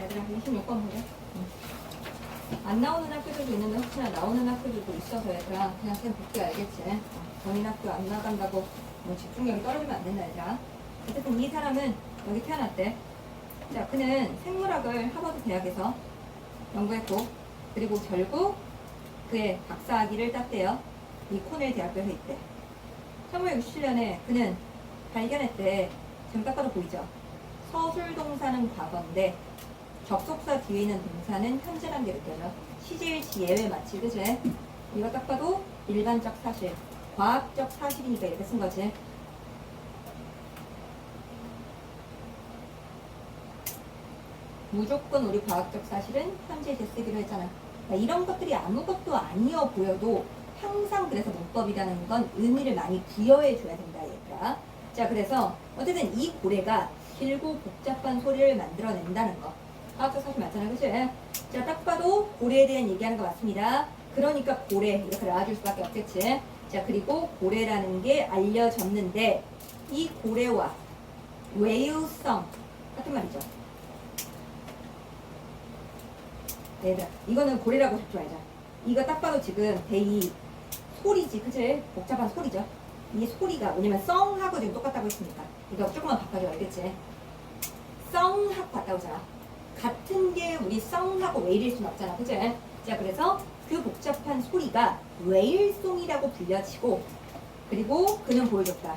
얘들아 26번 보자. 안 나오는 학교들도 있는데 혹시나 나오는 학교들도 있어서 얘들아 그냥 쌤 볼게 알겠지? 본인 학교 안 나간다고 뭐 집중력이 떨어지면 안 된다 얘들아. 어쨌든 이 사람은 여기 태어났대. 자, 그는 생물학을 하버드 대학에서 연구했고 그리고 결국 그의 박사학위를 땄대요. 이 코넬 대학교에서 있대. 1967년에 그는 발견했대. 지금 딱 봐도 보이죠? 서술 동사는 과거인데 접속사 뒤에 있는 동사는 현재란 게 느껴져. 시제일치 예외 맞지, 그치? 이거 딱 봐도 일반적 사실, 과학적 사실이니까 이렇게 쓴 거지. 무조건 우리 과학적 사실은 현재 시에 쓰기로 했잖아. 그러니까 이런 것들이 아무것도 아니어 보여도 항상 그래서 문법이라는 건 의미를 많이 부여해 줘야 된다 얘들아. 자, 그래서 어쨌든 이 고래가 길고 복잡한 소리를 만들어낸다는 거 과학적 사실 맞잖아, 그치? 자, 딱 봐도 고래에 대한 얘기하는 거 맞습니다. 그러니까 고래 이렇게 나와줄 수밖에 없겠지. 자, 그리고 고래라는 게 알려졌는데 이 고래와 외유성 같은 말이죠. 얘들아, 이거는 고래라고 적지 말자. 이거 딱 봐도 지금 대이 소리지, 그치? 복잡한 소리죠. 이 소리가 뭐냐면 썽하고 지금 똑같다고 했으니까 이거 조금만 바꿔줘, 알겠지? 썽하고 같다고 하잖아. 같은 게 우리 썽하고 웨일일 수는 없잖아, 그치? 자, 그래서 그 복잡한 소리가 웨일송이라고 불려지고 그리고 그는 보여줬다.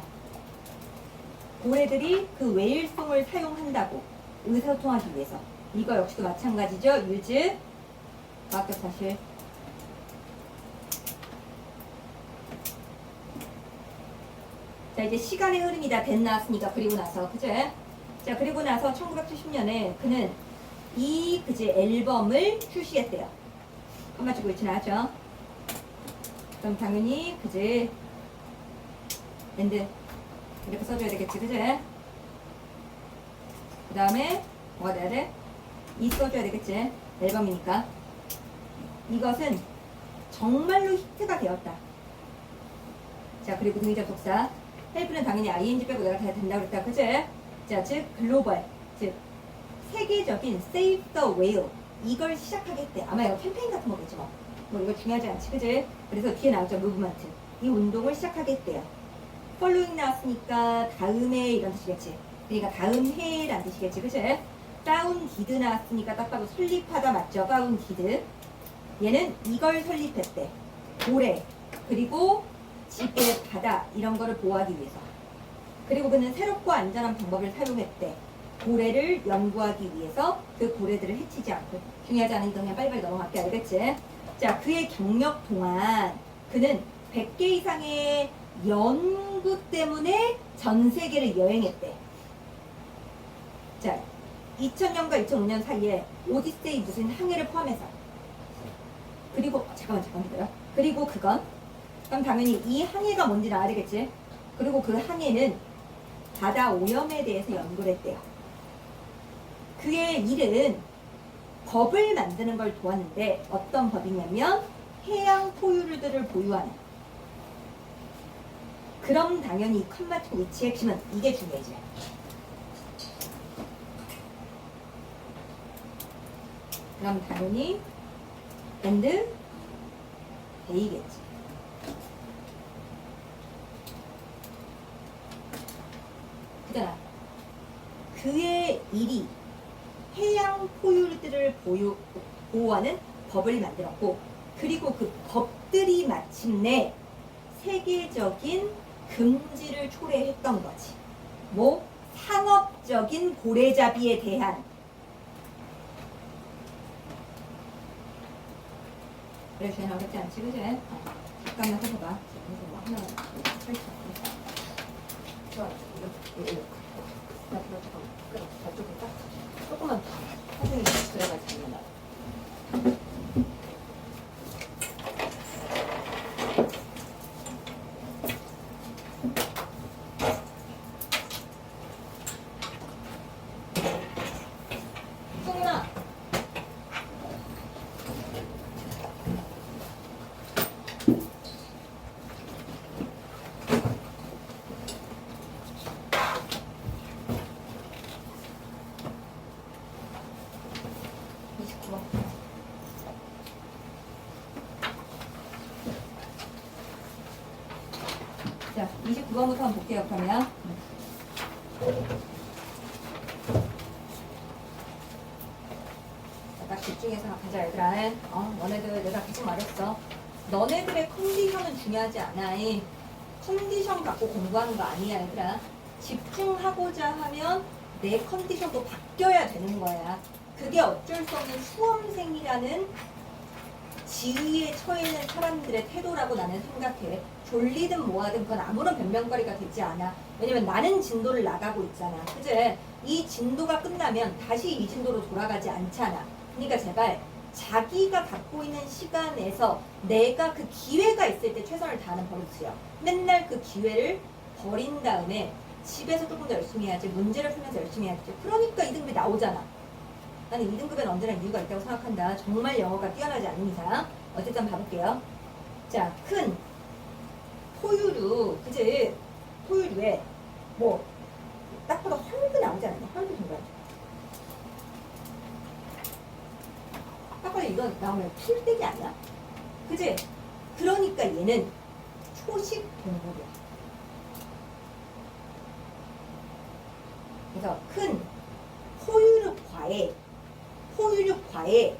고래들이 그 웨일송을 사용한다고 의사소통하기 위해서. 이거 역시도 마찬가지죠. 유즈 과학적 사실. 자, 이제 시간의 흐름이 다 됐 나왔으니까 그리고 나서 그죠? 자, 그리고 나서 1970년에 그는 이 그제 앨범을 출시했대요. 한번 주고 있지 나죠? 그럼 당연히 그제 밴드 이렇게 써줘야 되겠지, 그제? 그 다음에 뭐가 돼야 돼? 이 써줘야 되겠지? 앨범이니까. 이것은 정말로 히트가 되었다. 자, 그리고 등위적 독사. 헬프는 당연히 ing 빼고 내가 다 된다고 그랬다. 그치? 자, 즉 글로벌, 즉 세계적인 Save the Whale 이걸 시작하겠대. 아마 이거 캠페인 같은 거겠지 뭐. 뭐 이거 중요하지 않지, 그치? 그래서 뒤에 나오죠, 무브먼트. 이 운동을 시작하겠대요. following 나왔으니까 다음에 이런 뜻이겠지. 그러니까 다음 해라는 뜻이겠지, 그치? founded 나왔으니까 딱 봐도 설립하다 맞죠? founded. 얘는 이걸 설립했대. 고래, 그리고 지배, 바다 이런 거를 보호하기 위해서. 그리고 그는 새롭고 안전한 방법을 사용했대. 고래를 연구하기 위해서 그 고래들을 해치지 않고. 중요하지 않으니까 그냥 빨리빨리 넘어갈게, 알겠지? 자, 그의 경력 동안 그는 100개 이상의 연구 때문에 전 세계를 여행했대. 자, 2000년과 2005년 사이에 오디세이 무슨 항해를 포함해서. 그리고 잠깐만 기다려. 그리고 그건 그럼 당연히 이 항해가 뭔지 알아야 되겠지. 그리고 그 항해는 바다 오염에 대해서 연구를 했대요. 그의 일은 법을 만드는 걸 도왔는데 어떤 법이냐면 해양 포유류들을 보유하는. 그럼 당연히 이 컴마트 위치의 핵심은 이게 중요해지. 그럼 당연히 and 데이겠지. 그잖아. 그의 일이 해양 포유류들을 보호하는 법을 만들었고 그리고 그 법들이 마침내 세계적인 금지를 초래했던 거지. 뭐 상업적인 고래잡이에 대한. 그래, 쟤는 어렵지 않지, 그지? 잠깐만 해봐봐. 뭐 하나 설치. 좋아, 이거. 나 그거 잠깐만. 그래, 저쪽에 딱. 조금만 더. 선생님이 들어가야 잘 나와. 2번부터 한번 볼게요. 그러면 딱 집중해서 가자 얘들아. 너네들 내가 계속 말했어. 너네들의 컨디션은 중요하지 않아. 이 컨디션 갖고 공부하는 거 아니야 얘들아. 집중하고자 하면 내 컨디션도 바뀌어야 되는 거야. 그게 어쩔 수 없는 수험생이라는 지위에 처해 있는 사람들의 태도라고 나는 생각해. 졸리든 뭐하든 그건 아무런 변명거리가 되지 않아. 왜냐면 나는 진도를 나가고 있잖아. 그치? 이 진도가 끝나면 다시 이 진도로 돌아가지 않잖아. 그러니까 제발 자기가 갖고 있는 시간에서 내가 그 기회가 있을 때 최선을 다하는 버릇이야. 맨날 그 기회를 버린 다음에 집에서 조금 더 열심히 해야지. 문제를 풀면서 열심히 해야지. 그러니까 2등급이 나오잖아. 나는 2등급에는 언제나 이유가 있다고 생각한다. 정말 영어가 뛰어나지 않은 이상. 어쨌든 봐볼게요. 자, 큰 포유류, 그치? 포유류에 뭐 딱 봐도 헐크 나오지 않았냐? 헐크 정말. 딱 봐도 이건 나오면 풀떼기 아니야? 그치? 그러니까 얘는 초식 동물이야. 그래서 큰 포유류과의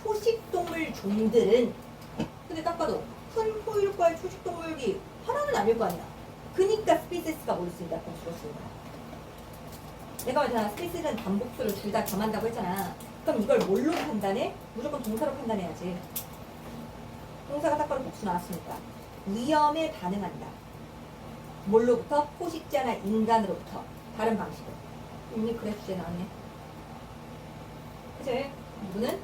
초식동물 종들은 근데 딱 봐도 큰 포유류과의 초식동물이 하나는 아닐 거 아니야. 그니까 스피시스가 뭘 쓰인다? 그럼 줄었습니다. 내가 말했잖아. 스피시스는 반복수를 둘 다 겸한다고 했잖아. 그럼 이걸 뭘로 판단해? 무조건 동사로 판단해야지. 동사가 딱 봐도 복수 나왔으니까. 위험에 반응한다. 뭘로부터? 포식자나 인간으로부터. 다른 방식으로. 이미 그래프에 나왔네. 그치? 이분은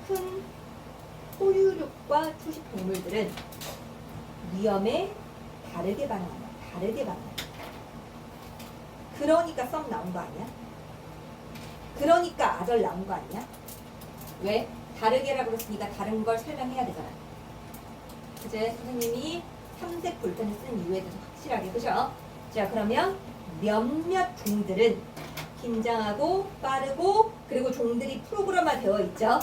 큰 포유류과 초식 동물들은 위험에 다르게 반응한다. 다르게 반응한다. 그러니까 썸 나온 거 아니야? 그러니까 아절 나온 거 아니야? 왜? 다르게라고 그랬으니까 다른 걸 설명해야 되잖아. 그제 선생님이 삼색 볼펜을 쓴 이유에 대해서 확실하게, 그죠? 자, 그러면 몇몇 종들은 긴장하고 빠르고 그리고 종들이 프로그램화 되어 있죠.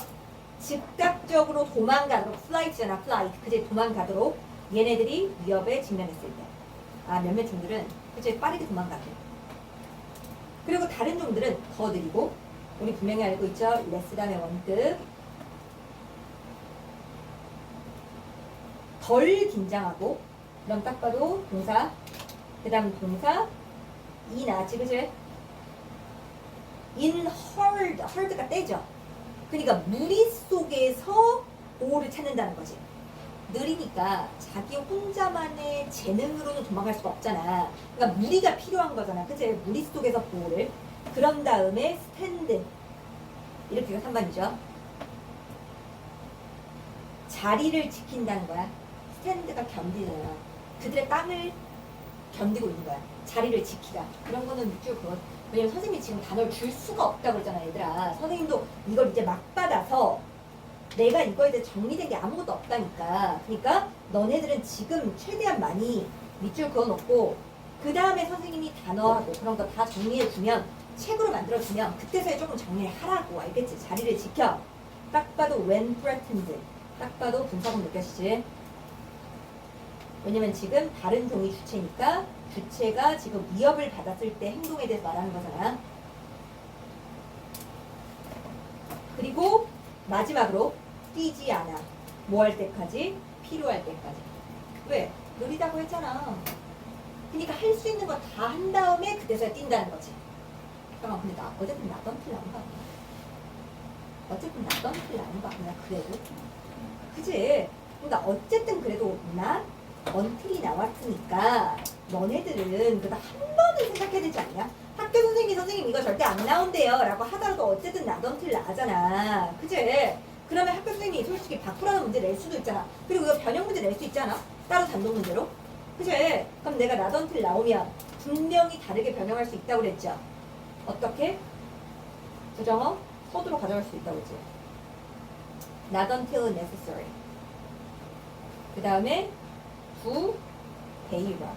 즉각적으로 도망가도록, 플라이트잖아, 플라이트. 그제 도망가도록 얘네들이 위협에 직면했을 때. 몇몇 종들은 그제 빠르게 도망가게. 그리고 다른 종들은 더 느리고, 우리 분명히 알고 있죠? 레스 다음에 원급. 덜 긴장하고, 그럼 딱 봐도 동사, 그 다음 동사, 이 나지, 그치? in herd가 떼죠. 그러니까 무리 속에서 보호를 찾는다는 거지. 느리니까 자기 혼자만의 재능으로는 도망갈 수가 없잖아. 그러니까 무리가 필요한 거잖아. 그치? 무리 속에서 보호를. 그런 다음에 스탠드. 이렇게가 3번이죠. 자리를 지킨다는 거야. 스탠드가 견디잖아. 그들의 땀을 견디고 있는 거야. 자리를 지키다. 그런 거는 밑줄 그거. 왜냐면 선생님이 지금 단어를 줄 수가 없다고 그러잖아, 얘들아. 선생님도 이걸 이제 막 받아서 내가 이거에 대해 정리된 게 아무것도 없다니까. 그러니까 너네들은 지금 최대한 많이 밑줄 그어놓고 그 다음에 선생님이 단어하고 그런 거 다 정리해주면, 책으로 만들어주면 그때서야 조금 정리를 하라고. 알겠지? 자리를 지켜. 딱 봐도 when threatened. 딱 봐도 분사금 느껴지지? 왜냐면 지금 다른 종이 주체니까 주체가 지금 위협을 받았을 때 행동에 대해서 말하는 거잖아. 그리고 마지막으로 뛰지 않아. 뭐 할 때까지? 필요할 때까지. 왜? 느리다고 했잖아. 그러니까 할 수 있는 거 다 한 다음에 그때서야 뛴다는 거지. 잠깐만, 근데 어쨌든 나던 틀 나온 거 아니야? 어쨌든 나던 틀 나온 거 아니야? 그래도? 그치? 그러니까 어쨌든 그래도 나 언틀이 나왔으니까 너네들은 그래도 한 번은 생각해야 되지 않냐? 학교 선생님 이거 절대 안 나온대요 라고 하더라도 어쨌든 나던틀 나잖아. 그치? 그러면 학교 선생님이 솔직히 바꾸라는 문제 낼 수도 있잖아. 그리고 이거 변형 문제 낼 수 있잖아. 따로 단독 문제로. 그치? 그럼 내가 나던틀 나오면 분명히 다르게 변형할 수 있다고 그랬죠. 어떻게? 부정어 서두로 가져갈 수 있다고 그랬지. Not until necessary. 그 다음에 부 대유라.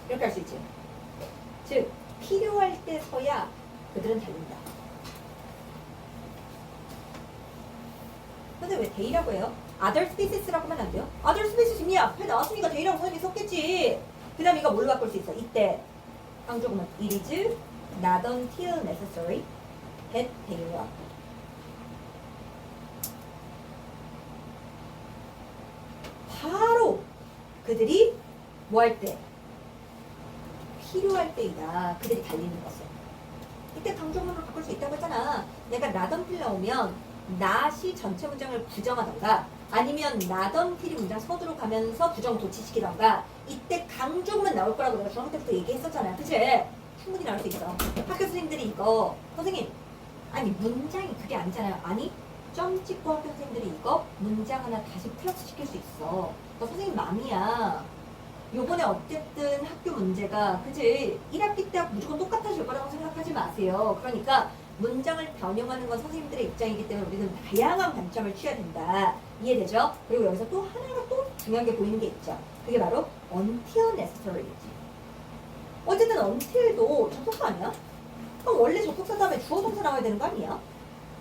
이렇게 할 수 있지. 즉 필요할 때서야 그들은 달린다. 근데 왜 대이라고 해요? other spaces라고 하면 안 돼요. other spaces 이미 앞에 나왔으니까 they라고 선생님이 썼겠지. 그 다음 이거 뭘로 바꿀 수 있어? 이때 강조구문 it is not until necessary that they are. 바로 그들이 뭐 할 때? 필요할 때이다. 그들이 달리는 것을. 이때 강조문으로 바꿀 수 있다고 했잖아. 내가 not until 나오면 not이 전체 문장을 부정하던가 아니면 not until이 문장 서두로 가면서 부정 도치시키던가 이때 강조문 나올 거라고 내가 중학교 때부터 얘기했었잖아. 그치? 충분히 나올 수 있어. 학교 선생님들이 이거 선생님 아니 문장이 그게 아니잖아요. 아니 점 찍고 학교 선생님들이 이거 문장 하나 다시 플러스 시킬 수 있어. 너 선생님 맘이야. 요번에 어쨌든 학교 문제가 그치 1학기 때 무조건 똑같아질 거라고 생각하지 마세요. 그러니까 문장을 변형하는 건 선생님들의 입장이기 때문에 우리는 다양한 관점을 취해야 된다. 이해되죠? 그리고 여기서 또 하나가 또 중요한 게 보이는 게 있죠. 그게 바로 until necessary이지. 어쨌든 until도 접속사 아니야? 그럼 원래 접속사 다음에 주어 동사 나와야 되는 거 아니야?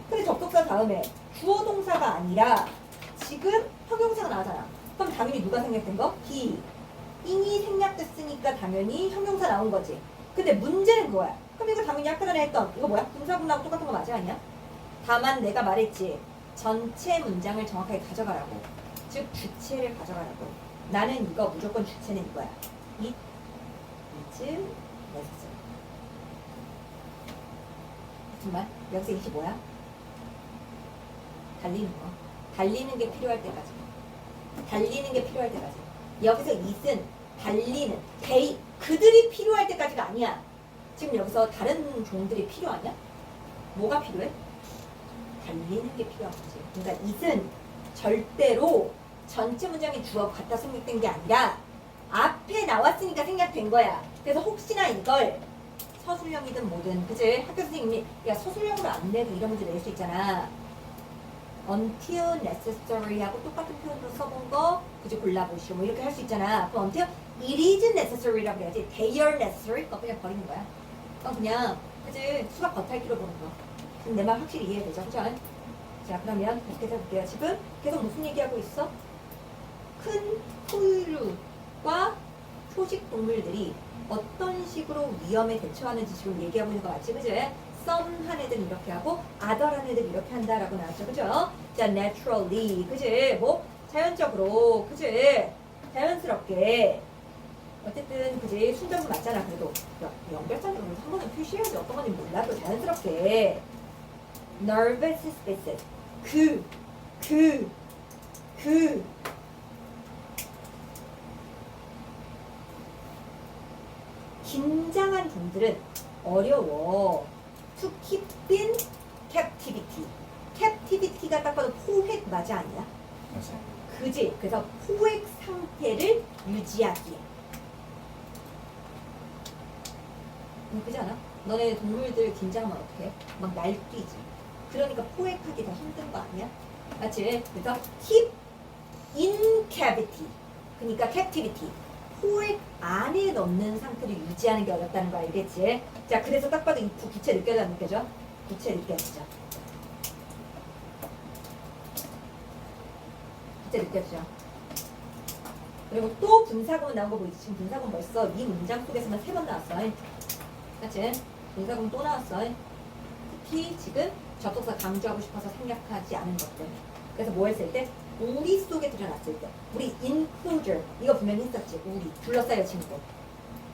근데 접속사 다음에 주어 동사가 아니라 지금 형용사가 나오잖아. 그럼 당연히 누가 생략된 거? he. 이미 생략됐으니까 당연히 형용사 나온 거지. 근데 문제는 그거야. 그럼 이거 당연히 아까 전에 했던 이거 뭐야? 분사분하고 똑같은 거 맞아 아니야? 다만 내가 말했지. 전체 문장을 정확하게 가져가라고. 즉 주체를 가져가라고. 나는 이거 무조건 주체는 이거야. It is necessary. 무슨 말? 여기서 이게 뭐야? 달리는 거. 달리는 게 필요할 때까지. 달리는 게 필요할 때까지. 여기서 it은 달리는 그들이 필요할 때까지가 아니야. 지금 여기서 다른 종들이 필요하냐? 뭐가 필요해? 달리는 게 필요한 거지. 그러니까 it은 절대로 전체 문장의 주어 갖다 생략된 게 아니라 앞에 나왔으니까 생략된 거야. 그래서 혹시나 이걸 서술형이든 뭐든 그치? 학교 선생님이 야 서술형으로 안 내도 이런 문제 낼 수 있잖아. until necessary 하고 똑같은 표현으로 써본 거 그치 골라보시오 뭐 이렇게 할 수 있잖아. 그럼 until it is necessary라고 해야지 they are necessary 거 그냥 버리는 거야. 그냥 그치 수학 겉핥기로 보는 거. 그럼 내 말 확실히 이해되죠? 그죠? 자 그러면 계속해서 볼게요. 지금 계속 무슨 얘기하고 있어? 큰 포유류과 초식 동물들이 어떤 식으로 위험에 대처하는지 지금 얘기하고 있는 거 맞지? 그치? some 한 애들 이렇게 하고 other 한 애들 이렇게 한다라고 나왔죠. 그죠? 자 naturally 그치? 뭐 자연적으로 그치? 자연스럽게 어쨌든 그지 순정은 맞잖아. 그래도 연결자는 한 번은 표시해야지. 어떤 건지 몰라도 자연스럽게 nervous spaces 긴장한 종들은 어려워. to keep in captivity. captivity가 딱 봐도 포획 맞아 아니야? 맞아요. 그지? 그래서 포획 상태를 유지하기에. 그지 않아? 너네 동물들 긴장하면 어떡해? 막 날뛰지. 그러니까 포획하기 더 힘든 거 아니야? 맞지? 그래서 keep in cavity. 그러니까 captivity. 포획 안에 넣는 상태를 유지하는 게 어렵다는 거 알겠지? 자, 그래서 딱 봐도 이 구체 느껴져 안 느껴져? 구체 느껴지죠? 구체 느껴지죠? 그리고 또 분사구문 나온 거 보이지? 지금 분사구문 벌써 이 문장 속에서만 3번 나왔어. 그치? 분사구문 또 나왔어. 특히 지금 접속사 강조하고 싶어서 생략하지 않은 것들. 그래서 뭐 했을 때? 우리 속에 들여놨을 때. 우리 includer. 이거 분명히 했었지. 우리. 둘러싸여 친구.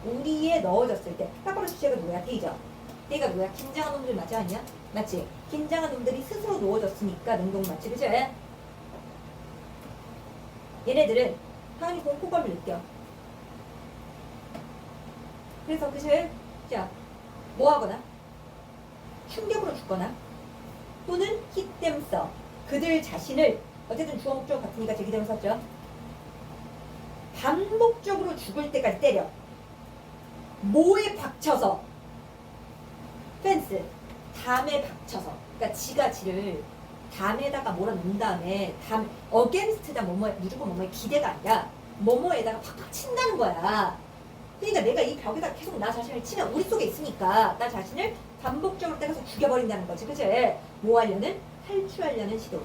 우리에 넣어졌을 때. 딱 봐도 주체가 뭐야? 데이죠. 데이가 뭐야? 긴장한 놈들 맞지 않냐? 맞지? 긴장한 놈들이 스스로 놓아졌으니까 능동 맞지? 그치? 얘네들은 당연히 공포감을 느껴. 그래서 그치? 자, 뭐 하거나 충격으로 죽거나 또는 hit themselves. 그들 자신을 어쨌든 주어 목적 같으니까 제기되면 썼죠. 반복적으로 죽을 때까지 때려. 뭐에 박쳐서? 펜스. 담에 박쳐서. 그러니까 지가 지를 담에다가 몰아놓은 다음에 담 어게인스트다 뭐뭐에 무조건 뭐뭐에 기대가 아니라 뭐뭐에다가 팍팍 친다는 거야. 그러니까 내가 이 벽에다 계속 나 자신을 치면 우리 속에 있으니까 나 자신을 반복적으로 때려서 죽여버린다는 거지. 그치? 뭐 하려는? 탈출하려는 시도.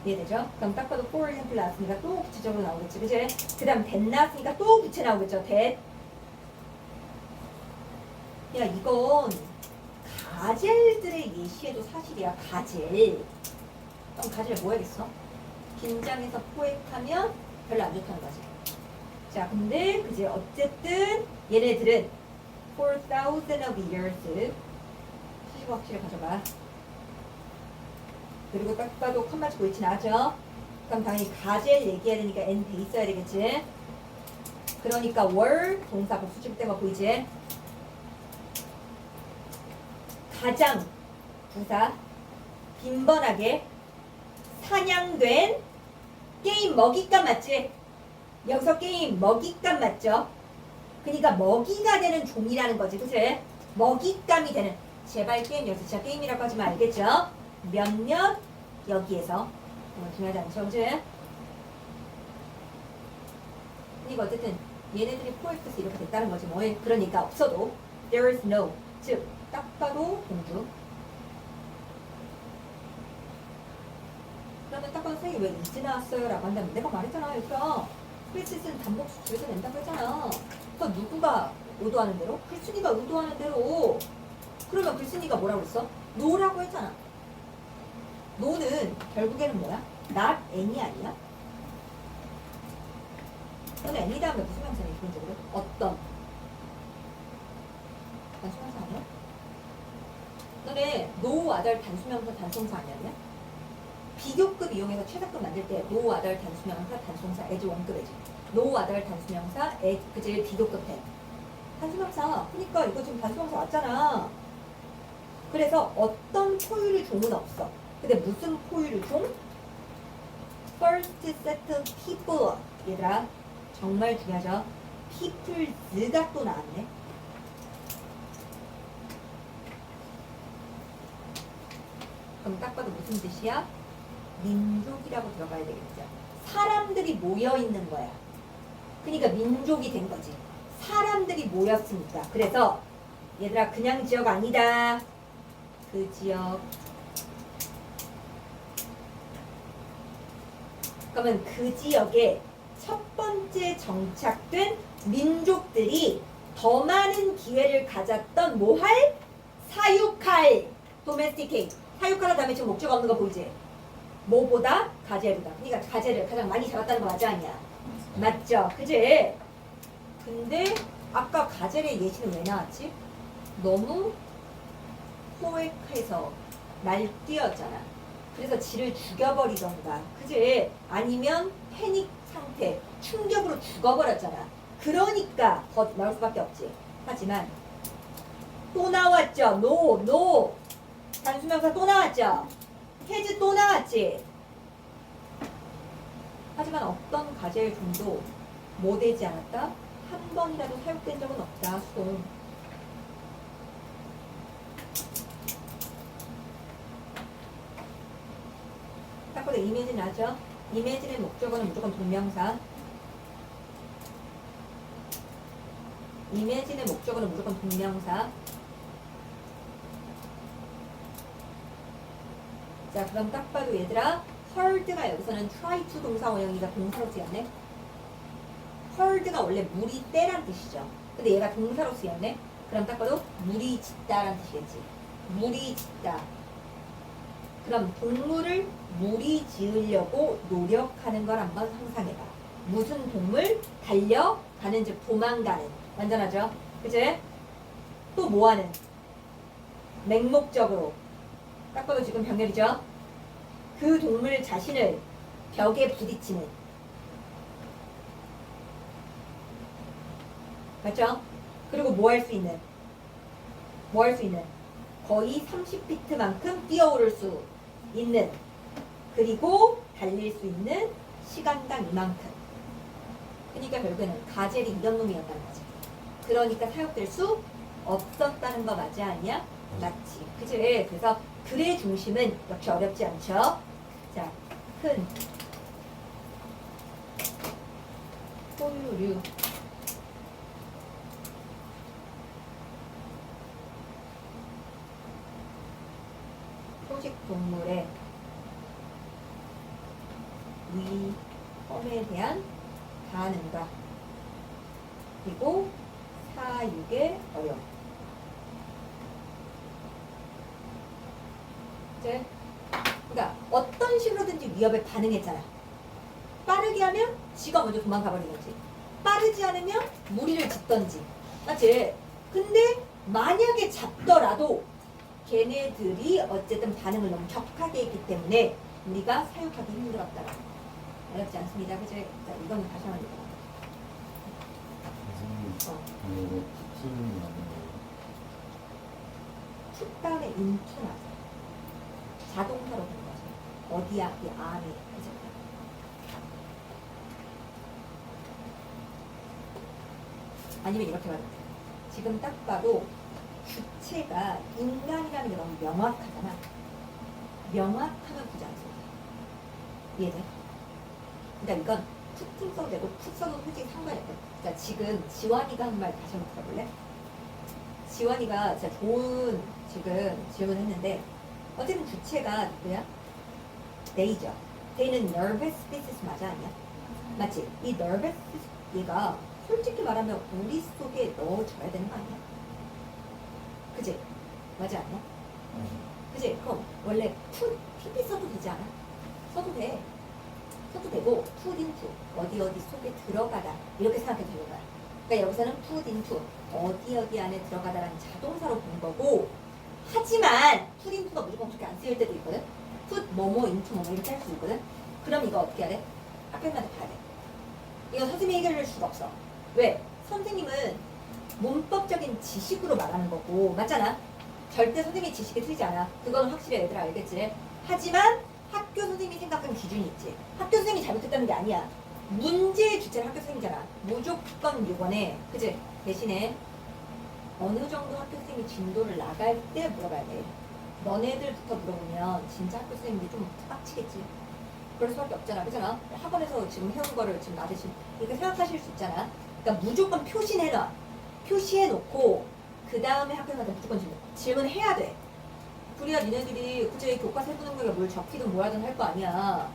이해되죠? 그럼 딱 봐도 for example 나왔으니까 또 구체적으로 나오겠지, 그치? 그 다음 that 나왔으니까 또 구체 나오겠죠, that. 야, 이건 가젤들의 예시에도 사실이야, 가젤. 그럼 가젤 뭐 해야겠어? 긴장해서 포획하면 별로 안 좋다는 거지. 자, 근데 그지 어쨌든 얘네들은 for thousands of years 수식 확실히 가져가. 그리고 딱 봐도 컴마 치고 있지 나죠? 그럼 당연히 가젤 얘기해야 되니까 n 돼 있어야 되겠지? 그러니까 월 동사 복수식 된 거 보이지? 가장 부사 빈번하게 사냥된 게임 먹잇감 맞지? 여기서 게임 먹잇감 맞죠? 그러니까 먹이가 되는 종이라는 거지, 그치? 먹잇감이 되는. 제발 게임 여기서 진짜 게임이라고 하지 마, 알겠죠? 몇몇 여기에서 중요하지 않죠, 그치? 그러니까 어쨌든 얘네들이 포획해서 이렇게 됐다는 거지 뭐. 그러니까 없어도 there is no, 즉 딱 봐도 공주. 그러면 딱 봐도 선생님이 왜 이제 나왔어요? 라고 한다면 내가 말했잖아, 여기서 필수는 단복수 줄여서 낸다고 했잖아. 그러니까 누구가 의도하는 대로? 글쓴이가 의도하는 대로. 그러면 글쓴이가 뭐라고 했어? no라고 했잖아. no는 결국에는 뭐야? not any 아니야? 너는 any 다음에 무슨 명사냐 기본적으로? 어떤? 단수명사 아니야? 너네 no other 단수명사 단송사 아니야? 비교급 이용해서 최상급 만들 때 no other 단수명사 단송사 as 원급이지. no other 단수명사 as 그제 비교급 해. 단수명사. 그러니까 이거 지금 단수명사 왔잖아. 그래서 어떤 포유류 종은 없어. 근데 무슨 포유류 종? first set people. 얘들아 정말 중요하죠. people's가 또 나왔네. 그럼 딱 봐도 무슨 뜻이야? 민족이라고 들어가야 되겠죠. 사람들이 모여있는 거야. 그러니까 민족이 된 거지. 사람들이 모였으니까. 그래서 얘들아 그냥 지역 아니다. 그 지역. 그러면 그 지역에 첫 번째 정착된 민족들이 더 많은 기회를 가졌던 뭐 할? 사육할. domesticate. 사육하는 다음에 지금 목적 없는 거 보이지? 뭐보다? 가젤보다. 그러니까 가젤을 가장 많이 잡았다는 거 맞아 아니야? 맞죠? 그지? 근데 아까 가젤의 예시는 왜 나왔지? 너무 포획해서 날뛰었잖아. 그래서 지를 죽여버리던가, 그지? 아니면 패닉 상태, 충격으로 죽어버렸잖아. 그러니까 더 나올 수밖에 없지. 하지만 또 나왔죠. no. 단수명사 또 나왔죠. has 또 나왔지. 하지만 어떤 가젤 종도 뭐 되지 않았다? 한 번이라도 사용된 적은 없다. 수동. 딱 보다 이미지 나죠? 이미지의 목적어는 무조건 동명사. 이미지의 목적어는 무조건 동명사. 자, 그럼 딱 봐도 얘들아, heard가 여기서는 try to 동사 원형이가 동사로 쓰였네. heard가 원래 물이 떼란 뜻이죠. 근데 얘가 동사로 쓰였네. 그럼 딱 봐도 물이 짖다란 뜻이겠지. 물이 짖다. 그럼 동물을 물이 지으려고 노력하는 걸 한번 상상해봐. 무슨 동물? 달려가는, 즉 도망가는. 완전하죠? 그치? 또 뭐하는? 맹목적으로. 딱 봐도 지금 병렬이죠? 그 동물 자신을 벽에 부딪히는. 맞죠? 그리고 뭐 할 수 있는? 뭐 할 수 있는? 거의 30피트만큼 뛰어오를 수 있는. 그리고 달릴 수 있는 시간당 이만큼. 그러니까 결국에는 가젤이 이런 놈이었다는 거지. 그러니까 사육될 수 없었다는 거 맞지 않냐? 맞지. 그치? 그래서 글의 중심은 역시 어렵지 않죠? 자, 큰 포유류. 초식 동물의 위험에 대한 반응과 그리고 사육의 어려움. 이제 그러니까 어떤 식으로든지 위협에 반응했잖아. 빠르게 하면 지가 먼저 도망가 버리는지, 빠르지 않으면 무리를 짓던지, 맞지? 근데 만약에 잡더라도 걔네들이 어쨌든 반응을 너무 격하게 했기 때문에 우리가 사육하기 힘들었다라. 어렵지 않습니다. 그죠? 자, 이거는 다시 한번 읽어봐. 이거 푸는 맞는 풋 다음에 인투나 자동사로 된 거죠. 어디야? 이 안에. 그죠? 아니면 이렇게 말해. 지금 딱 봐도 주체가 인간이라는 게 너무 명확하잖아. 명확하면 부자연스러워. 이해돼? 그러니까 이건 툭 써도 되고 툭 써도 솔직히 상관이 없어. 그러니까 지금 지원이가 한 말 다시 한번 들어볼래? 지원이가 진짜 좋은 지금 질문을 했는데 어쨌든 주체가 누구야? 데이죠. 데이는 nervous species 맞아 아니야? 맞지? 이 nervous 얘가 솔직히 말하면 우리 속에 넣어줘야 되는 거 아니야? 그지? 맞지 않냐? 그지? 그럼 원래 PP 써도 되지 않아? 써도 돼. 써도 되고 put into 어디 속에 들어가다 이렇게 생각해도 되는 거야. 그러니까 여기서는 put into 어디 안에 들어가다라는 자동사로 본 거고, 하지만 put into가 무조건 그렇게 안 쓰일 때도 있거든. put 뭐뭐 into 뭐뭐 이렇게 할 수 있거든. 그럼 이거 어떻게 해야 돼? 학교님한테 봐야 돼. 이거 선생님이 해결할 수가 없어. 왜? 선생님은 문법적인 지식으로 말하는 거고, 맞잖아? 절대 선생님의 지식이 틀리지 않아. 그거는 확실히 얘들아 알겠지? 하지만 학교 선생님이 생각하는 기준이 있지. 학교 선생님이 잘못했다는 게 아니야. 문제의 주체는 학교 선생님이잖아. 무조건 요번에, 그치? 대신에 어느 정도 학교 선생님이 진도를 나갈 때 물어봐야 돼. 너네들부터 물어보면 진짜 학교 선생님들이 좀 빡치겠지. 그럴 수밖에 없잖아. 그잖아. 학원에서 지금 해온 거를 지금 나대신 이렇게 생각하실 수 있잖아. 그러니까 무조건 표시해놔. 표시해놓고 그 다음에 학교한테 무조건 질문해야 돼. 그래야 니네들이 그제 교과서 해보는 거에 뭘 적히든 뭐하든 할 거 아니야.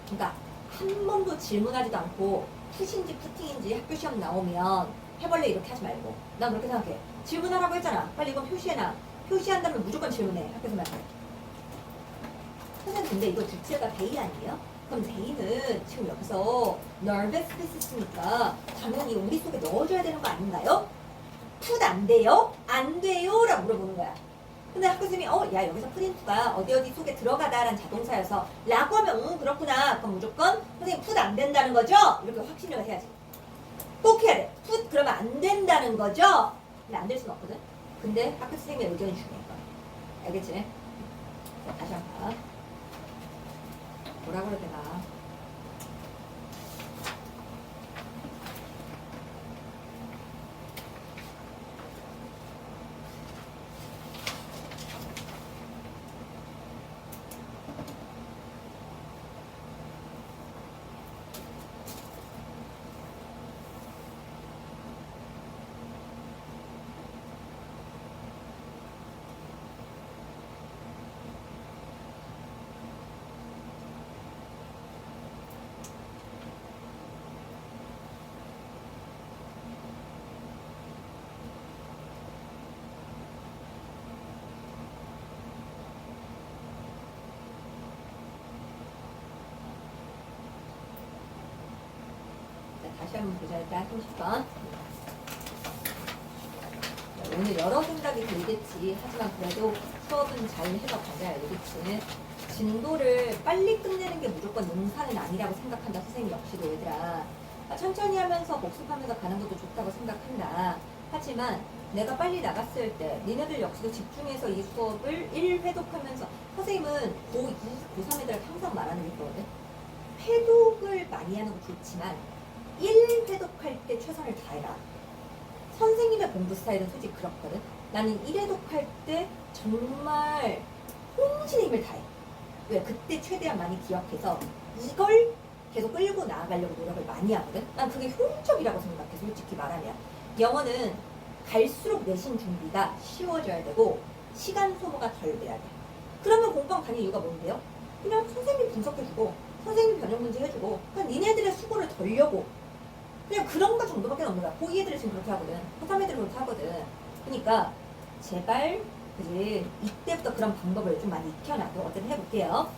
그러니까 한 번도 질문하지도 않고 푸신지 푸팅인지 학교 시험 나오면 해볼래 이렇게 하지 말고, 난 그렇게 생각해. 질문하라고 했잖아. 빨리 이건 표시해놔. 표시한다면 무조건 질문해. 학교 선생님한테. 선생님 근데 이거 주체가 데이 아니에요? 그럼 데이는 지금 여기서 nervous species-니까 당연히 우리 속에 넣어줘야 되는 거 아닌가요? put 안 돼요? 안 돼요? 라고 물어보는 거야. 근데 학교 선생님이 야 여기서 put into가 어디 속에 들어가다라는 자동사여서 라고 하면 그렇구나. 그럼 무조건 선생님 put 안 된다는 거죠? 이렇게 확신을 해야지. 꼭 해야 돼. put 그러면 안 된다는 거죠? 근데 안 될 수는 없거든. 근데 학교 선생님의 의견이 중요한 거야. 알겠지? 자, 다시 한번 뭐라 그래야 되나. 다시 한번 보자. 일단 30번. 오늘 여러 생각이 들겠지. 하지만 그래도 수업은 잘 해서 가자. 알겠지? 진도를 빨리 끝내는 게 무조건 능사는 아니라고 생각한다. 선생님 역시도 얘들아. 천천히 하면서 복습하면서 가는 것도 좋다고 생각한다. 하지만 내가 빨리 나갔을 때 니네들 역시도 집중해서 이 수업을 1회독하면서 선생님은 고2, 고3 애들한테 항상 말하는 게 있거든. 회독을 많이 하는 거 좋지만 1회독할 때 최선을 다해라. 선생님의 공부 스타일은 솔직히 그렇거든. 나는 1회독할 때 정말 혼신의 힘을 다해. 왜? 그때 최대한 많이 기억해서 이걸 계속 끌고 나아가려고 노력을 많이 하거든. 난 그게 효율적이라고 생각해. 솔직히 말하면 영어는 갈수록 내신 준비가 쉬워져야 되고 시간 소모가 덜 돼야 돼. 그러면 공부하면 당연히 이유가 뭔데요? 그냥 선생님 분석해주고 선생님 변형 문제 해주고 그냥 니네들의 수고를 덜려고 그냥 그런 거 정도밖에 없는 거야. 고2 애들이 지금 그렇게 하거든. 고3 애들이 그렇게 하거든. 그러니까 제발 그지 이때부터 그런 방법을 좀 많이 익혀놔도 어쨌든 해볼게요.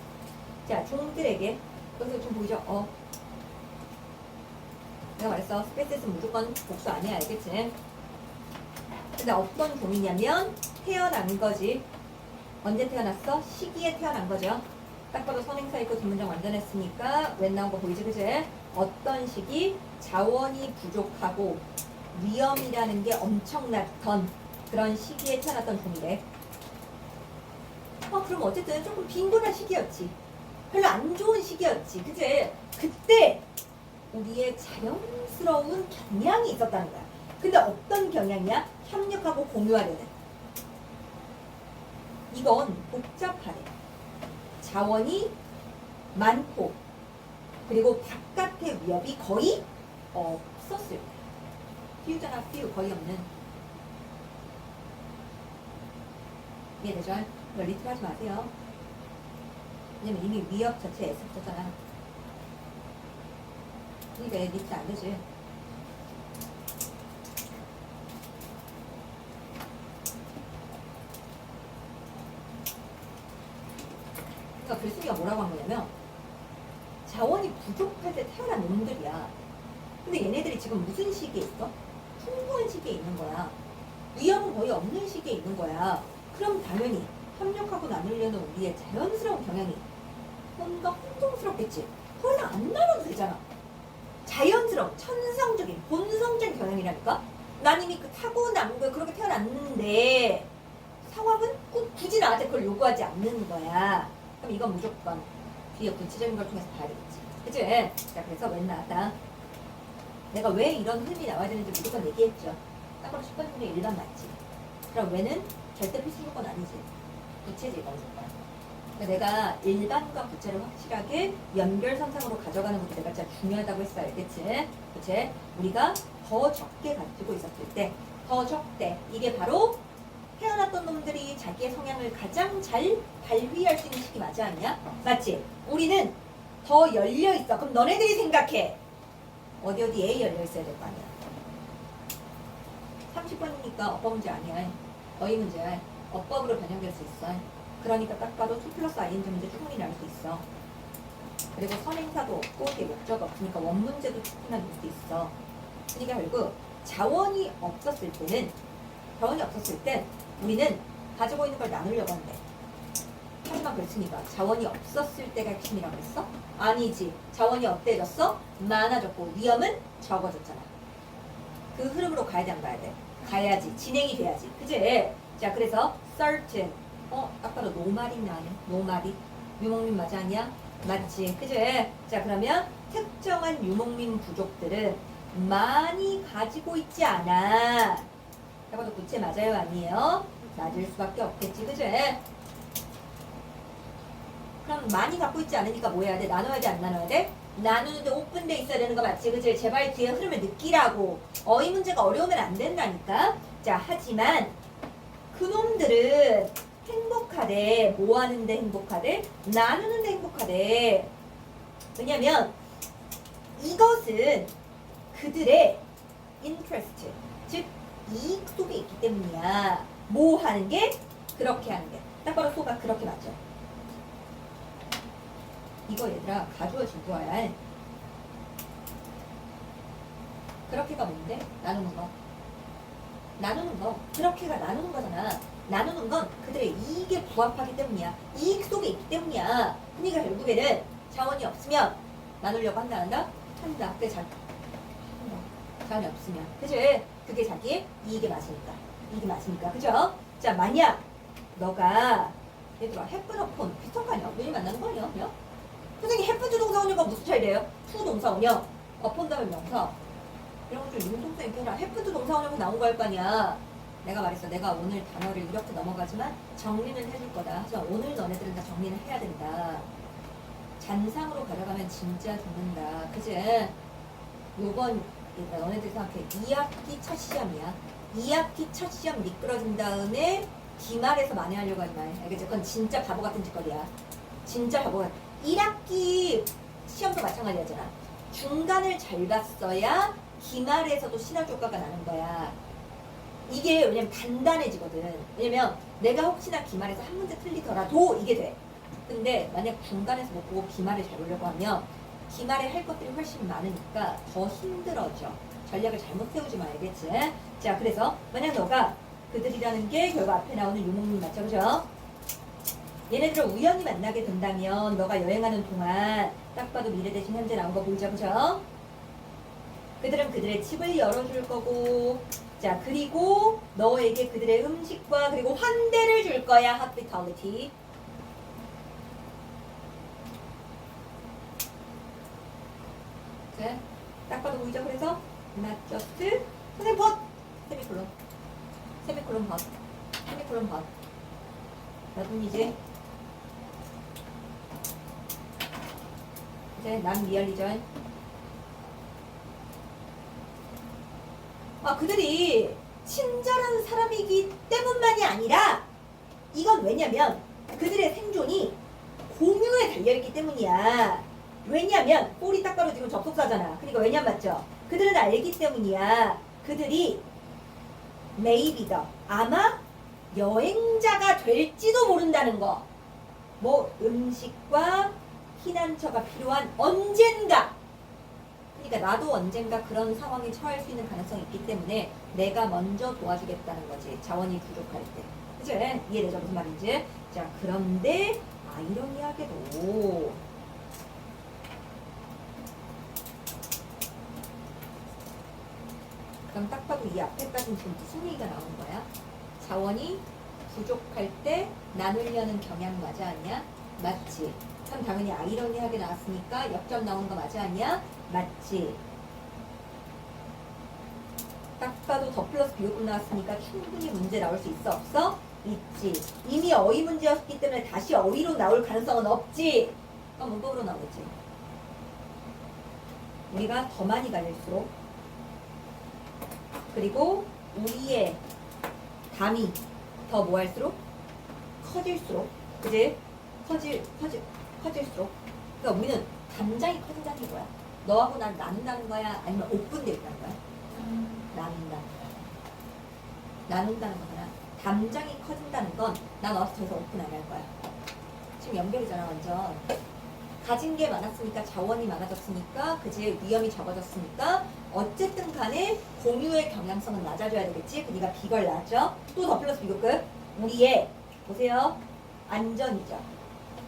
자, 종들에게 여기서 좀 보이죠? 내가 말했어. 스페이스는 무조건 복수 안 해. 알겠지? 근데 어떤 종이냐면 태어난 거지. 언제 태어났어? 시기에 태어난 거죠. 딱 봐도 선행사 있고 뒷문장 완전했으니까 웬 나온 거 보이지? 그지? 어떤 시기? 자원이 부족하고 위험이라는 게 엄청났던 그런 시기에 태어났던 종이래. 그럼 어쨌든 조금 빈곤한 시기였지. 별로 안 좋은 시기였지. 그지? 그때 우리의 자연스러운 경향이 있었다는 거야. 근데 어떤 경향이야? 협력하고 공유하려는. 이건 복잡하네. 자원이 많고 그리고 바깥의 위협이 거의 없었을 때. few 거의 없는. 이해되죠? 이거 리틀 하지 마세요. 왜냐면 이미 위협 자체에 S 붙었잖아. 그러니까 리틀 안 되지. 그러니까 글쓰기가 뭐라고 한 거냐면 자원이 부족할 때 태어난 놈들이야. 근데 얘네들이 지금 무슨 시기에 있어? 풍부한 시기에 있는 거야. 위험은 거의 없는 시기에 있는 거야. 그럼 당연히 협력하고 나누려는 우리의 자연스러운 경향이 뭔가 혼동스럽겠지. 그래서 안 나눠도 되잖아. 자연스러운, 천성적인, 본성적인 경향이라니까? 난 이미 그 타고난 거에 그렇게 태어났는데 상황은 굳이 나한테 그걸 요구하지 않는 거야. 그럼 이건 무조건 뒤에 구체적인 걸 통해서 봐야 되겠지. 그치? 자, 그래서 웬 나왔다. 내가 왜 이런 흐름이 나와야 되는지 무조건 얘기했죠. 딱 봐도 10번 중에 1번 맞지. 그럼 왜는 절대 필수 조건 아니지. 부채지, 이건 조건. 내가 일반과 부채를 확실하게 연결선상으로 가져가는 것도 내가 진짜 중요하다고 했어. 알겠지? 그치? 우리가 더 적게 가지고 있었을 때, 더 적대. 이게 바로 태어났던 놈들이 자기의 성향을 가장 잘 발휘할 수 있는 시기 맞지 않냐? 맞지? 우리는 더 열려있어. 그럼 너네들이 생각해. 어디 A에 열려있어야 될 거 아니야. 30번이니까 어법 문제 아니야. 어휘 문제야. 어법으로 변형될 수 있어. 그러니까 딱 봐도 2+i 문제 충분히 나올 수 있어. 그리고 선행사도 없고 뒤에 목적 없으니까 원문제도 충분히 나올 수 있어. 그러니까 결국 자원이 없었을 땐 우리는 가지고 있는 걸 나누려고 하는데 하지만 그렇으니까 자원이 없었을 때가 핵심이라고 했어? 아니지. 자원이 어때졌어? 많아졌고 위험은 적어졌잖아. 그 흐름으로 가야 돼, 안 가야 돼? 가야지. 진행이 돼야지. 그지? 자, 그래서 certain 딱 봐도 노말이 나네. 노말이 유목민 맞아 아니야? 맞지. 그지? 자, 그러면 특정한 유목민 부족들은 많이 가지고 있지 않아. 딱 봐도 부채 맞아요 아니에요? 맞을 수밖에 없겠지. 그지? 그럼 많이 갖고 있지 않으니까 뭐 해야 돼? 나눠야 돼, 안 나눠야 돼? 나누는데 오픈돼 있어야 되는 거 맞지? 그치? 제발 뒤에 흐름을 느끼라고. 어휘 문제가 어려우면 안 된다니까? 자, 하지만 그놈들은 행복하대. 뭐 하는데 행복하대? 나누는데 행복하대. 왜냐면 이것은 그들의 interest, 즉 이익 속에 있기 때문이야. 뭐 하는 게? 그렇게 하는 게. 딱 봐도 소가 그렇게 맞죠? 이거 얘들아 가져와 줄 거야. 그렇게가 뭔데? 나누는 거. 나누는 거. 그렇게가 나누는 거잖아. 나누는 건 그들의 이익에 부합하기 때문이야. 이익 속에 있기 때문이야. 그러니까 결국에는 자원이 없으면 나누려고 한다 한다? 한다. 그게 한다. 자원이 없으면. 그치? 그게 자기의 이익에 맞으니까. 이익에 맞으니까. 그죠? 자, 만약 너가 얘들아 해프너폰 비슷한 거 아니야? 매일 만나는 거 아니야? 그냥? 선생님 해프즈 동사원형과 무슨 차이래요? 투 동사원형, 어폰 다음에 명사. 이런 거 좀 융통성 있게 해라. 해프즈 동사원형은 나온 거 할 거 아니야. 내가 말했어. 내가 오늘 단어를 이렇게 넘어가지만 정리는 해줄 거다. 하지만 오늘 너네들은 다 정리는 해야 된다. 잔상으로 가져가면 진짜 죽는다. 그치? 요번 얘들아 너네들 생각해. 2학기 첫 시험이야. 2학기 첫 시험 미끄러진 다음에 기말에서 만회하려고 하지 마. 알겠지? 그건 진짜 바보 같은 짓거리야. 진짜 바보가 1학기 시험도 마찬가지잖아. 중간을 잘 봤어야 기말에서도 시너지 효과가 나는 거야. 이게 왜냐면 단단해지거든. 왜냐면 내가 혹시나 기말에서 한 문제 틀리더라도 이게 돼. 근데 만약 중간에서 못 보고 기말을 잘 보려고 하면 기말에 할 것들이 훨씬 많으니까 더 힘들어져. 전략을 잘못 세우지만 알겠지? 자, 그래서 만약 너가 그들이라는 게 결국 앞에 나오는 유목민 맞죠? 그죠? 얘네들을 우연히 만나게 된다면 너가 여행하는 동안 딱 봐도 미래 대신 현재 나온 거 보이죠? 그죠? 그들은 그들의 집을 열어줄 거고, 자, 그리고 너에게 그들의 음식과 그리고 환대를 줄 거야. hospitality. 자, 딱 봐도 보이죠? 그래서 not just 선생님 but 세미콜론 세미콜론 but 세미콜론 but 나도 이제 난 리얼리전. 그들이 친절한 사람이기 때문만이 아니라 이건 왜냐면 그들의 생존이 공유에 달려있기 때문이야. 왜냐면 꼬리 딱 바로 지금 접속사잖아. 그러니까 왜냐면 맞죠? 그들은 알기 때문이야. 그들이 maybe다 아마 여행자가 될지도 모른다는 거. 뭐 음식과 피난처가 필요한 언젠가. 그러니까 나도 언젠가 그런 상황에 처할 수 있는 가능성이 있기 때문에 내가 먼저 도와주겠다는 거지. 자원이 부족할 때. 그치? 이해되죠? 무슨 말인지? 자, 그런데 아이러니하게도 그럼 딱 봐도 이 앞에까지는 지금 무슨 얘기가 나오는 거야? 자원이 부족할 때 나누려는 경향 맞아 아니야? 맞지? 그럼 당연히 아이러니하게 나왔으니까 역점 나오는 거 맞아 아니야? 맞지? 딱 봐도 더 플러스 비교급 나왔으니까 충분히 문제 나올 수 있어 없어? 있지. 이미 어휘 문제였기 때문에 다시 어휘로 나올 가능성은 없지. 그럼 문법으로 나오겠지. 우리가 더 많이 갈릴수록 그리고 우리의 담이 더 뭐 할수록 커질수록 그지? 커질수록 그러니까 우리는 담장이 커진다는 게 뭐야? 너하고 난 나눈다는 거야? 아니면 오픈되어 있다는 거야? 나눈다는 거구나. 담장이 커진다는 건 난 어서 더 이상 오픈 안 할 거야. 지금 연결이잖아 완전. 가진 게 많았으니까 자원이 많아졌으니까 그지 위험이 적어졌으니까 어쨌든 간에 공유의 경향성은 낮아져야 되겠지. 그러니까 비걸 낮죠. 또 더 플러스 비교급 우리의 보세요 안전이죠.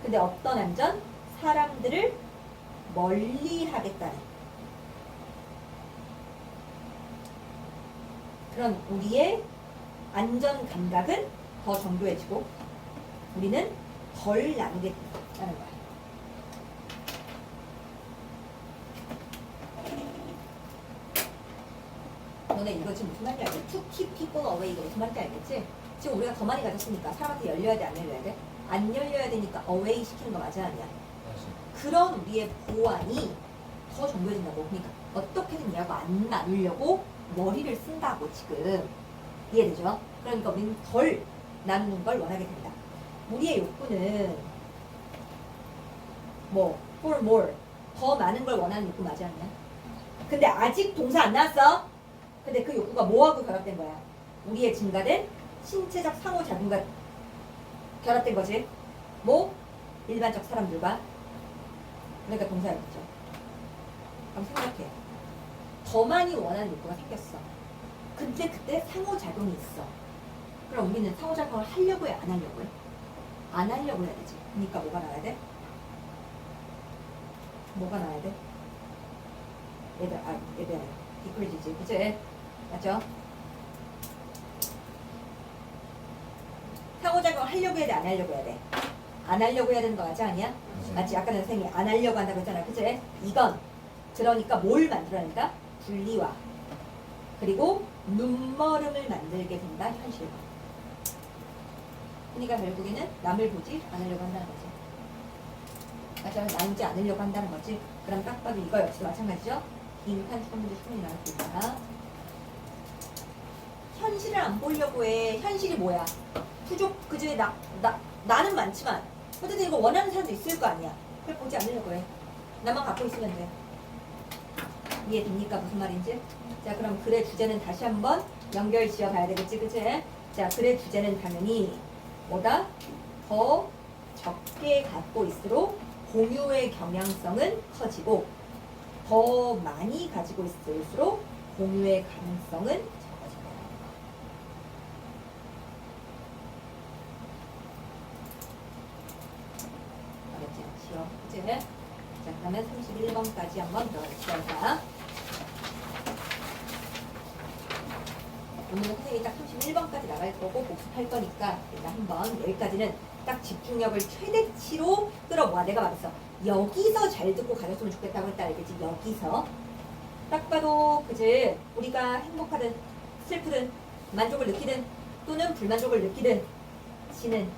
근데 어떤 안전? 사람들을 멀리 하겠다는 그런 우리의 안전 감각은 더 정교해지고 우리는 덜 나누겠다는 거야. 너네 이거 지금 무슨 말인지 알겠지? To keep people away 이거 무슨 말인지 알겠지? 지금 우리가 더 많이 가졌으니까 사람한테 열려야 돼 안 열려야 돼? 안 열려야 되니까 away 시키는 거 맞아 아니야? 그런 우리의 보안이 더 정교해진다고. 그러니까 어떻게든 얘하고 안 나누려고 머리를 쓴다고 지금. 이해되죠? 그러니까 우리는 덜 나누는 걸 원하게 된다. 우리의 욕구는 뭐 for more 더 많은 걸 원하는 욕구 맞지 않냐? 근데 아직 동사 안 나왔어. 근데 그 욕구가 뭐하고 결합된 거야? 우리의 증가된 신체적 상호작용과 결합된 거지. 뭐? 일반적 사람들과. 그러니까 동사였죠. 그럼 생각해. 더 많이 원하는 욕구가 생겼어. 근데 그때 상호작용이 있어. 그럼 우리는 상호작용을 하려고 해? 안 하려고 해? 안 하려고 해야 되지. 그러니까 뭐가 나와야 돼? 뭐가 나와야 돼? 얘들 디크리지지. 그치? 맞죠? 상호작용을 하려고 해야 돼? 안 하려고 해야 돼? 안 하려고 해야 되는 거 맞아? 아니야? 맞지? 아까 선생님이 안 하려고 한다고 했잖아. 그치? 이건 그러니까 뭘 만들어낸다? 분리와 그리고 눈머름을 만들게 된다. 현실과. 그러니까 결국에는 남을 보지 않으려고 한다는 거지. 맞아요? 나누지 않으려고 한다는 거지. 그럼 딱 봐도 이거 역시 마찬가지죠? 빈칸 문제 충분히 나올 수 있다. 현실을 안 보려고 해. 현실이 뭐야? 부족, 그지? 나는 많지만 어쨌든 이거 원하는 사람도 있을 거 아니야. 그걸 보지 않으려고 해. 나만 갖고 있으면 돼. 이해됩니까? 무슨 말인지? 자, 그럼 글의 주제는 다시 한번 연결 지어 봐야 되겠지, 그치? 자, 글의 주제는 당연히 뭐다? 더 적게 갖고 있을수록 공유의 경향성은 커지고 더 많이 가지고 있을수록 공유의 가능성은 적어진다. 어렵지 않지요? 그치? 자, 그러면 31번까지 한번 더 지어봐. 오늘은 선생님이 딱 31번까지 나갈 거고 복습할 거니까 일단 한번 여기까지는 딱 집중력을 최대치로 끌어모아. 내가 말했어. 여기서 잘 듣고 가졌으면 좋겠다고 했다 알겠지? 여기서. 딱 봐도 그지? 우리가 행복하든 슬프든 만족을 느끼든 또는 불만족을 느끼든 지는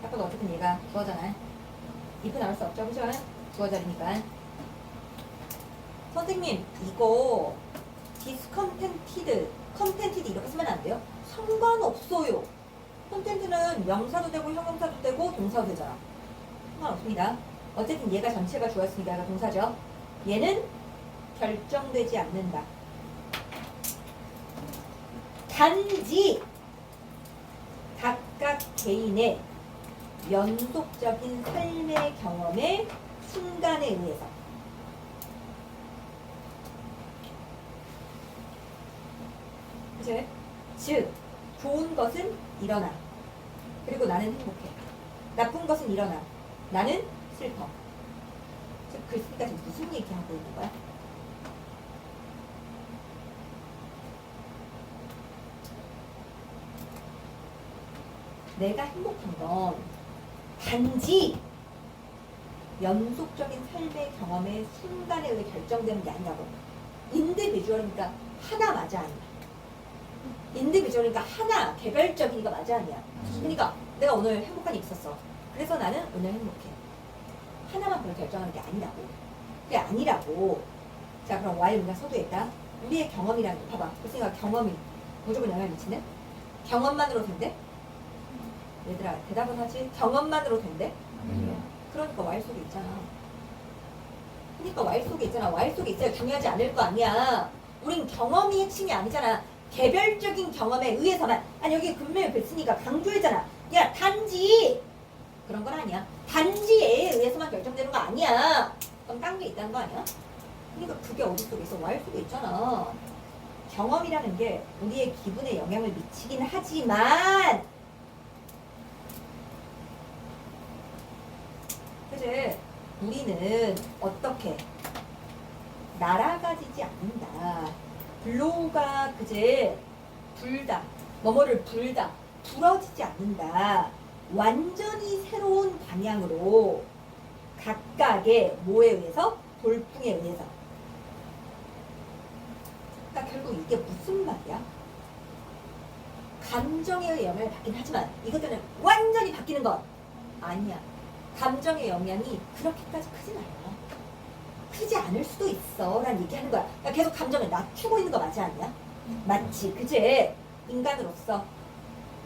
딱 봐도 어쨌든 얘가 주어잖아. if은 나올 수 없죠, 그죠? 주어자리니까. 선생님 이거 discontented, contented 이렇게 쓰면 안 돼요? 상관없어요. 컨텐트는 명사도 되고 형용사도 되고 동사도 되잖아. 상관없습니다. 어쨌든 얘가 전체가 주어였으니까 얘가 동사죠. 얘는 결정되지 않는다. 단지 각각 개인의 연속적인 삶의 경험의 순간에 의해서 그치? 즉 좋은 것은 일어나. 그리고 나는 행복해. 나쁜 것은 일어나. 나는 슬퍼. 즉 글쓰기가 지금 무슨 얘기하고 있는 거야? 내가 행복한 건 단지 연속적인 삶의 경험의 순간에 의해 결정되는 게 아니라고. 인디비주얼이니까 하나 맞아 아니야. 인디비주얼이니까 하나 개별적이니까 맞아 아니야. 그러니까 내가 오늘 행복한 일이 있었어. 그래서 나는 오늘 행복해. 하나만 그걸 결정하는 게 아니라고. 그게 아니라고. 자, 그럼 Y 문장 서두에 있다. 우리의 경험이라는 거 봐봐. 그러니까 경험이 무조건 영향을 미치네. 경험만으로 된대? 얘들아 대답은 하지. 경험만으로 된대? 그러니까 Y 속에 있잖아. 그러니까 Y 속에 있잖아. Y 속에 있어야 중요하지 않을 거 아니야. 우린 경험이 핵심이 아니잖아. 개별적인 경험에 의해서만. 아니 여기 금메일 뺐으니까 강조했잖아. 야 단지 그런 건 아니야. 단지에 의해서만 결정되는 거 아니야. 그럼 딴 게 있다는 거 아니야? 그러니까 그게 어디 속에 있어? Y 속에 있잖아. 경험이라는 게 우리의 기분에 영향을 미치긴 하지만 그치? 우리는 어떻게 날아가지지 않는다. 블로우가 그제 불다. 뭐뭐를 불다. 불어지지 않는다. 완전히 새로운 방향으로 각각의 뭐에 의해서? 돌풍에 의해서. 그러니까 결국 이게 무슨 말이야? 감정에 의해 영향을 받긴 하지만 이것들은 완전히 바뀌는 것 아니야. 감정의 영향이 그렇게까지 크진 않아. 크지 않을 수도 있어 라는 얘기하는 거야. 그러니까 계속 감정을 낮추고 있는 거 맞지 않냐? 맞지, 그치? 인간으로서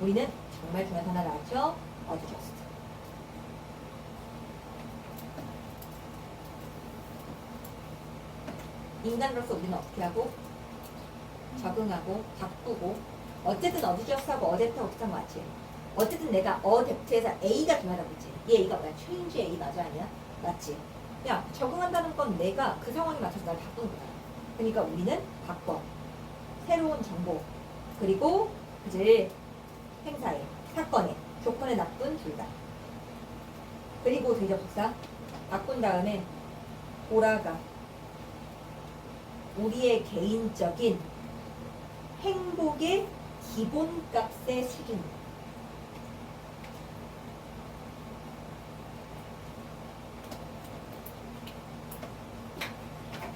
우리는 정말 중요한 하나 나왔죠? 어드저스트. 인간으로서 우리는 어떻게 하고? 적응하고 바꾸고. 어쨌든 어드저스트하고 어댑트 어떻게 한 거 같지? 어쨌든 내가 어댑트에서 A가 중요하다고 했지. 얘 A가 뭐야? 체인지 A 맞아 아니야? 맞지? 야, 적응한다는 건 내가 그 상황에 맞춰서 날 바꾸는 거야. 그러니까 우리는 바꿔. 새로운 정보, 그리고 그제 행사에, 사건에, 조건에 나쁜 둘 다. 그리고 대저 복사. 바꾼 다음에 돌아가. 우리의 개인적인 행복의 기본값의 수준.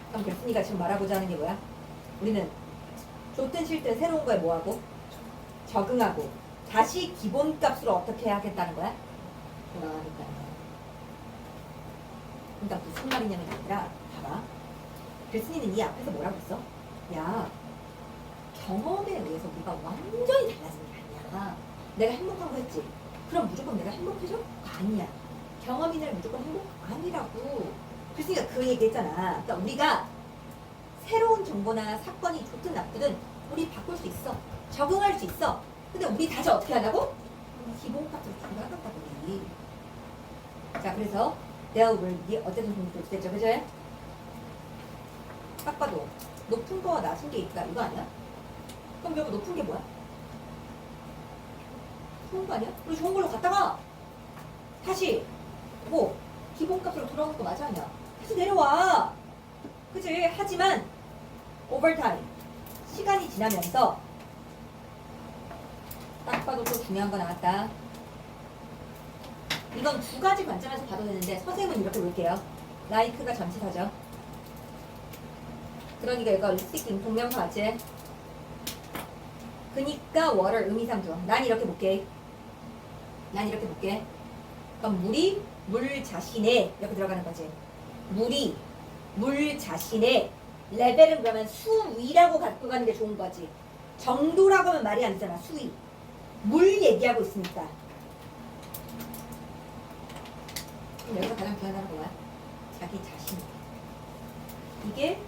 그럼 글쓴이가 지금 말하고자 하는 게 뭐야? 우리는 좋든 싫든 새로운 거에 뭐하고? 적응하고 다시 기본값으로 어떻게 하겠다는 거야? 돌아가겠다는 거야. 그러니까 무슨 말이냐면 아니라 봐봐. 글쓴이는 이 앞에서 뭐라고 했어? 야, 경험에 의해서 우리가 완전히 달라진 게 아니야. 내가 행복한 거 했지? 그럼 무조건 내가 행복해져? 아니야. 경험이날 무조건 행복? 아니라고. 그러니까 그 얘기 했잖아. 그러니까 우리가 새로운 정보나 사건이 좋든 나쁘든 우리 바꿀 수 있어. 적응할 수 있어. 근데 우리 다시 어떻게 하냐고? 기본값으로 불가능하다고 우리. 자, 그래서 they'll will 이게 어쨌든 좀 됐죠, 그죠? 딱 봐도 높은 거와 낮은 게 있다 이거 아니야? 그럼 여보 높은 게 뭐야? 좋은 거 아니야? 우리 좋은 걸로 갔다가 다시 뭐 기본값으로 돌아오는 거 맞아 아니야? 다시 내려와. 그지? 하지만 오버타임 시간이 지나면서 딱 봐도 또 중요한 거 나왔다. 이건 두 가지 관점에서 봐도 되는데 선생님은 이렇게 볼게요. like가 전치사죠. 그러니까 이거 seeking 동명사 맞지? 그니까 water 의미상조. 난 이렇게 볼게. 난 이렇게 볼게. 그럼 물이 물 자신에 이렇게 들어가는 거지. 물이 물 자신의 레벨은 그러면 수위라고 갖고 가는 게 좋은 거지. 정도라고 하면 말이 안 되잖아. 수위. 물 얘기하고 있으니까. 그럼 여기서 가장 중요한 건 뭐야? 자기 자신. 이게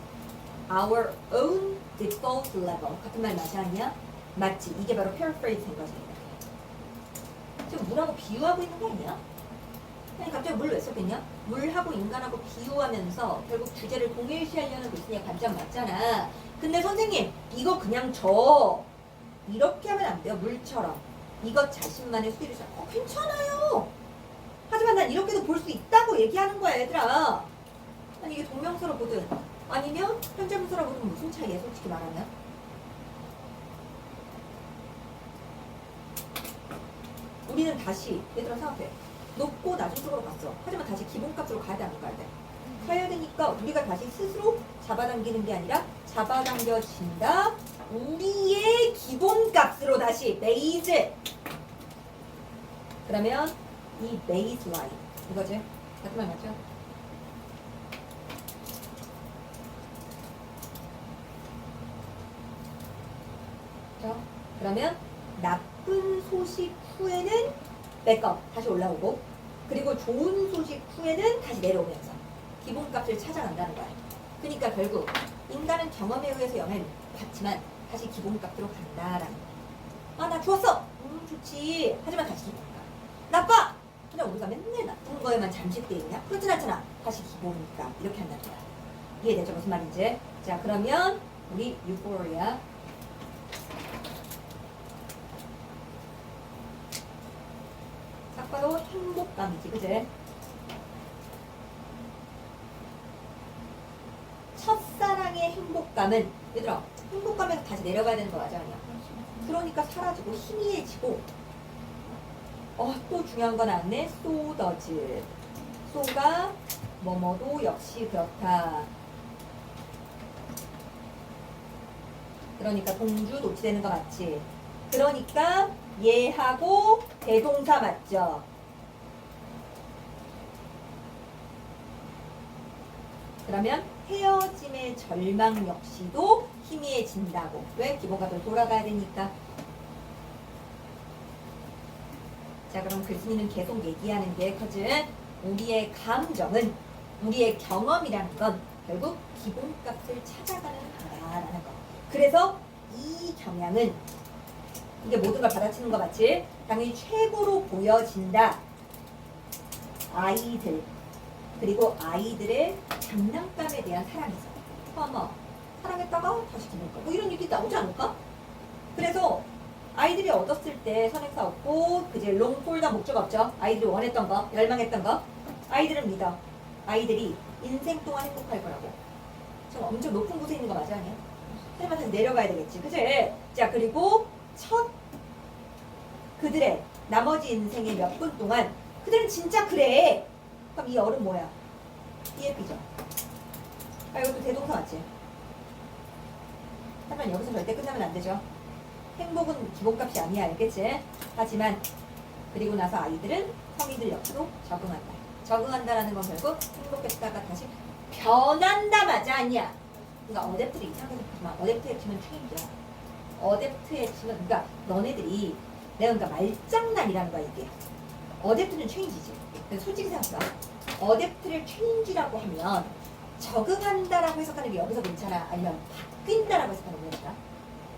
our own default level. 같은 말 맞지 않냐? 맞지. 이게 바로 paraphrase 된 거지. 지금 물하고 비유하고 있는 거 아니야? 아니 갑자기 물 왜 썼겠냐? 물하고 인간하고 비유하면서 결국 주제를 동일시하려는 루스니의 관점 맞잖아. 근데 선생님 이거 그냥 이렇게 하면 안 돼요. 물처럼 이것 자신만의 수위를 괜찮아요. 하지만 난 이렇게도 볼 수 있다고 얘기하는 거야 얘들아. 아니 이게 동명사로 보든 아니면 현재분사로 보든 무슨 차이야 솔직히 말하면. 우리는 다시 얘들아 생각해. 높고 낮은 쪽으로 갔어. 하지만 다시 기본값으로 가야 돼, 안 가야 돼? 가야 되니까 우리가 다시 스스로 잡아당기는 게 아니라 잡아당겨진다. 우리의 기본값으로 다시 베이스. 그러면 이 베이스 라인 이거지? 같은 말 맞죠? 그렇죠? 그러면 나쁜 소식 후에는 백업 다시 올라오고 그리고 좋은 소식 후에는 다시 내려오면서 기본값을 찾아간다는 거야. 그러니까 결국 인간은 경험에 의해서 영향을 받지만 다시 기본값으로 간다라는 거야. 아 나 좋았어. 좋지. 하지만 다시 기본값. 나빠. 그냥 우리가 맨날 나쁜 거에만 잠식돼 있냐? 그렇진 않잖아. 다시 기본값 이렇게 한다는 거야. 이해되죠? 무슨 말인지? 자 그러면 우리 유포리아 딱 봐도 행복감이지, 그제? 첫사랑의 행복감은 얘들아 행복감에서 다시 내려가야 되는 거 맞아 아니야? 그러니까 사라지고 희미해지고 또 중요한 건 안네 so does so가 뭐뭐도 역시 그렇다. 그러니까 동주 도치되는 거 맞지? 그러니까 얘하고 대동사 맞죠? 그러면 헤어짐의 절망 역시도 희미해진다고. 왜? 기본값으로 돌아가야 되니까. 자 그럼 글쓴이는 계속 얘기하는 게 커진 우리의 감정은 우리의 경험이라는 건 결국 기본값을 찾아가는 거다라는 거. 그래서 이 경향은 이게 모든 걸 받아치는 거 맞지? 당연히 최고로 보여진다. 아이들 그리고 아이들의 장난감에 대한 사랑에서 어머 사랑했다가 다시 기본값 뭐 이런 얘기 나오지 않을까? 그래서 아이들이 얻었을 때 선행사 없고 그제 롱폴더 목적 없죠. 아이들이 원했던 거 열망했던 거 아이들은 믿어. 아이들이 인생 동안 행복할 거라고. 저 엄청 높은 곳에 있는 거 맞아 아니야? 선생님한테 내려가야 되겠지 그치? 자 그리고 첫 그들의 나머지 인생의 몇 분 동안 그들은 진짜 그래. 그럼 이 어른 뭐야? EF죠. 아 이것도 대동사 맞지? 하지만 여기서 절대 끝나면 안 되죠. 행복은 기본값이 아니야 알겠지? 하지만 그리고 나서 아이들은 성인들 옆으로 적응한다. 적응한다라는 건 결국 행복했다가 다시 변한다 맞아 아니야? 그러니까 어댑트를 이상하게 생각하지만 어댑트에 치면 체인지야. 어댑트에 치면 그러니까 너네들이 내가 그러니까 말장난이라는 거야 이게. 어댑트는 체인지지. 솔직히 생각해. 어댑트를 체인지라고 하면 적응한다라고 해석하는 게 여기서 괜찮아? 아니면 바뀐다라고 해석하는 게 괜찮아?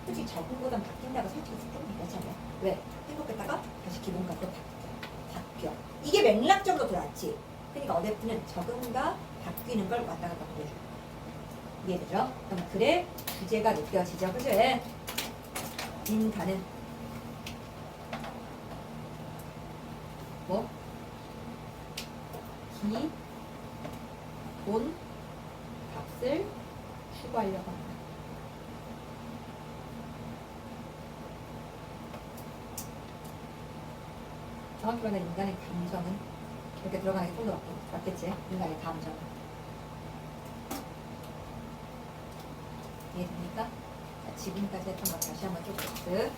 솔직히 적응보단 바뀐다가 솔직히 좀 괜찮아요. 왜? 행복했다가 다시 기본값으로 바뀌어. 이게 맥락적으로 들어왔지. 그러니까 어댑트는 적응과 바뀌는 걸 왔다 갔다 보여줘. 이해되죠? 그럼 글의 주제가 느껴지죠. 그죠? 인간은 뭐? 돈, 값을 추구하려고 한다. 정확히 말하면 인간의 감정은 이렇게 들어가는 게 좀 더 맞겠지? 인간의 감정. 이해됩니까? 자, 지금까지 했던 거 다시 한번 쭉 tek스.